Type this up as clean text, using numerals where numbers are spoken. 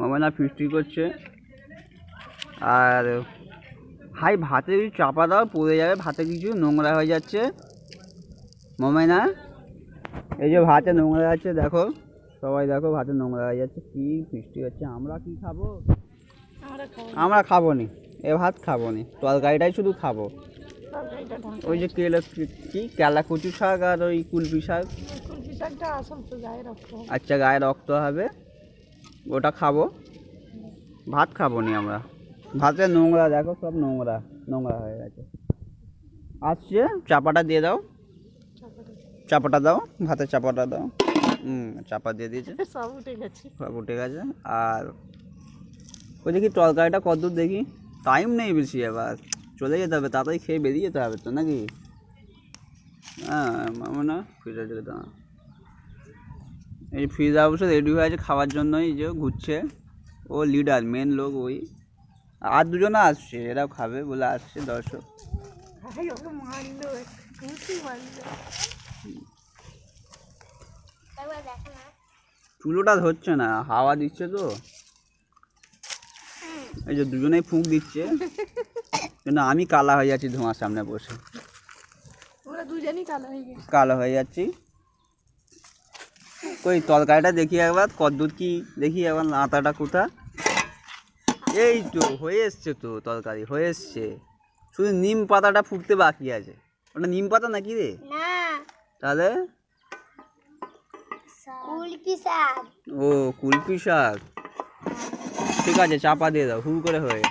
মামানা ফিস্টি করছে। আর ভাই ভাতে কিছু চাপা দাও, পড়ে যাবে, ভাতে কিছু নোংরা হয়ে যাচ্ছে। মামানা এই যে ভাতে নোংরা যাচ্ছে, দেখো সবাই দেখো ভাতে নোংরা হয়ে যাচ্ছে। কি ফিস্টি হচ্ছে, আমরা কি খাবো? আমরা খাবো নি, এ ভাত খাবো নি, তরকারিটাই শুধু খাবো। ওই যে কি কেলা কচু শাক আর ওই কুলপি শাক। আচ্ছা, গায়ে রক্ত হবে, ওটা খাবো, ভাত খাবো নি আমরা। ভাতে নোংরা দেখো, সব নোংরা নোংরা হয়ে গেছে। আসছে, চাপাটা দিয়ে দাও, চাপাটা দাও, ভাতের চাপাটা দাও। চাপা দিয়ে দিয়েছে, সব উঠে গেছে। আর ওই দেখি তরকারিটা কতদূর দেখি, টাইম নেই বেশি, এবার চলে যেতে হবে, তাড়াতাড়ি খেয়ে বেরিয়ে যেতে হবে তো নাকি? হ্যাঁ মামা ফিরে যেতে হবে। এই ফিজা অবশ্য রেডি হয়ে আছে খাওয়ার জন্যই, যে ঘুরছে, ও লিডার মেন লোক ওই। আর দুজনে আসছে, এরাও খাবে বলে আসছে দর্শক। চুলোটা ধরছে না, হাওয়া দিচ্ছে তো, এই যে দুজনেই ফুঁক দিচ্ছে, কিন্তু আমি কালা হয়ে যাচ্ছি ধোঁয়ার সামনে বসে, কালো হয়ে যাচ্ছি। ওই তরকারিটা দেখি একবার কদ্দূর কি দেখি, একবার আটাটা কোথা। এই তো হয়ে এসছে, তো তরকারি হয়ে এসছে, শুধু নিম পাতাটা ফুটতে বাকি আছে। ওটা নিম পাতা নাকি রে? তাহলে ও কুলপি শাক। ঠিক আছে, চাপা দিয়ে দাও, হু করে হয়ে।